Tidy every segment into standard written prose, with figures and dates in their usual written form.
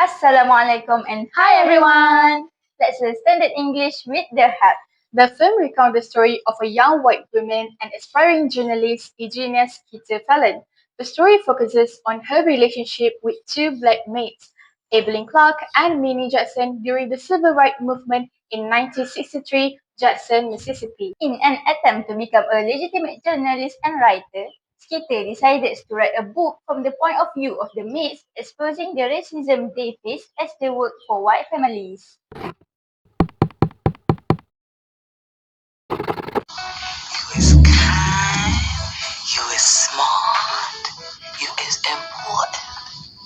Assalamualaikum and hi everyone! Let's learn standard English with the help. The film recounts the story of a young white woman and aspiring journalist, Eugenia Skeeter Fallon. The story focuses on her relationship with two black mates, Evelyn Clark and Minnie Jackson, during the civil rights movement in 1963, Jackson, Mississippi. In an attempt to become a legitimate journalist and writer, Skeeter decided to write a book from the point of view of the mates, exposing the racism they face as they work for white families. You is kind, you is smart, you is important.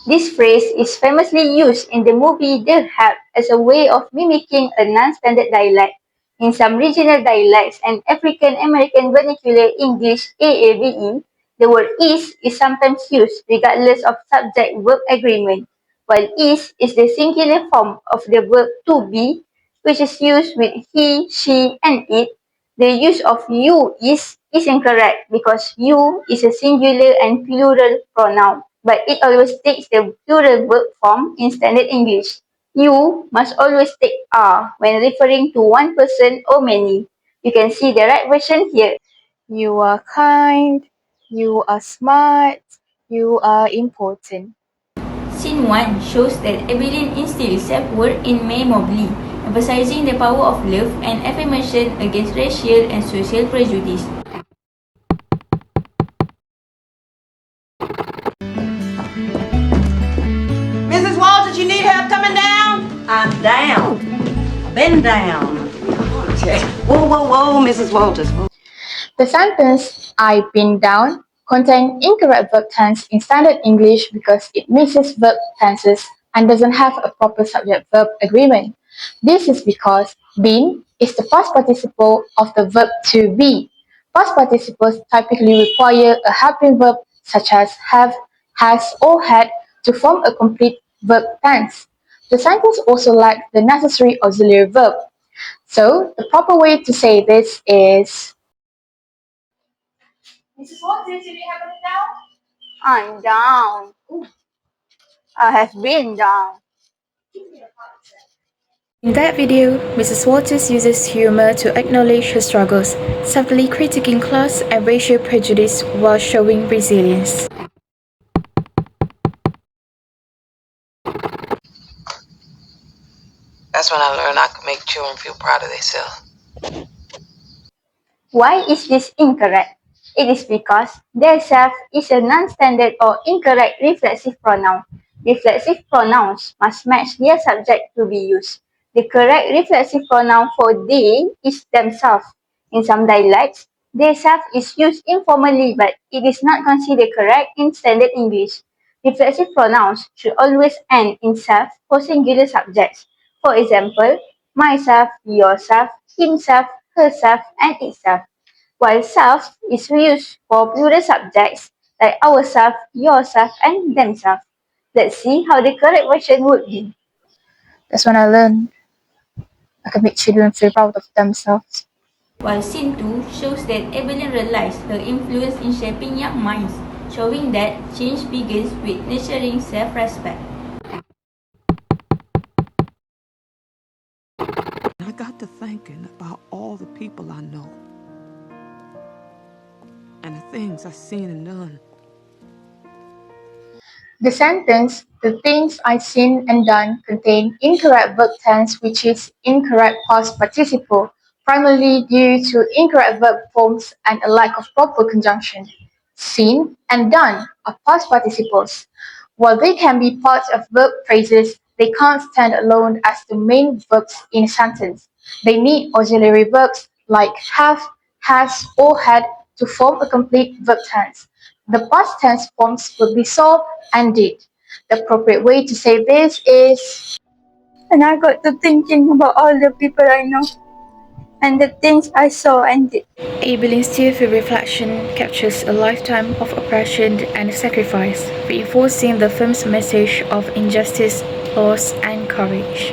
This phrase is famously used in the movie The Help as a way of mimicking a non-standard dialect. In some regional dialects and African American Vernacular English AAVE, the word is sometimes used regardless of subject-verb agreement, while is the singular form of the verb to be, which is used with he, she, and it. The use of you is incorrect because you is a singular and plural pronoun, but it always takes the plural verb form in standard English. You must always take are when referring to one person or many. You can see the right version here. You are kind, you are smart, you are important. Scene 1 shows that Evelyn instills self-worth in May Mobley, emphasizing the power of love and affirmation against racial and social prejudice. Mrs. Walters, you need help coming down? I'm down. Been down. Okay. Whoa, Mrs. Walters. The sentence I've been down contains incorrect verb tense in standard English because it mixes verb tenses and doesn't have a proper subject-verb agreement. This is because been is the past participle of the verb to be. Past participles typically require a helping verb such as have, has, or had to form a complete verb tense. The sentence also lacks the necessary auxiliary verb. So, the proper way to say this is Mrs. Walters, do you have it down? I'm down. I have been down. In that video, Mrs. Walters uses humor to acknowledge her struggles, subtly critiquing class and racial prejudice while showing resilience. That's when I learned I could make children feel proud of themselves. Why is this incorrect? It is because their self is a non-standard or incorrect reflexive pronoun. Reflexive pronouns must match their subject to be used. The correct reflexive pronoun for they is themselves. In some dialects, their self is used informally but it is not considered correct in standard English. Reflexive pronouns should always end in self for singular subjects. For example, myself, yourself, himself, herself, and itself, while self is used for plural subjects like ourself, yourself, and themselves. Let's see how the correct version would be. That's when I learned I can make children feel proud of themselves. While Scene 2 shows that Evelyn realized her influence in shaping young minds, showing that change begins with nurturing self-respect. I got to thinking about all the people I know and the things I've seen and done. The sentence, the things I've seen and done, contain incorrect verb tense which is incorrect past participle, primarily due to incorrect verb forms and a lack of proper conjunction. Seen and done are past participles. While they can be parts of verb phrases, they can't stand alone as the main verbs in a sentence. They need auxiliary verbs like have, has, or had to form a complete verb tense. The past tense forms will be saw and did. The appropriate way to say this is and I got to thinking about all the people I know and the things I saw and did. Evelyn's tearful reflection captures a lifetime of oppression and sacrifice, reinforcing the film's message of injustice, loss, and courage.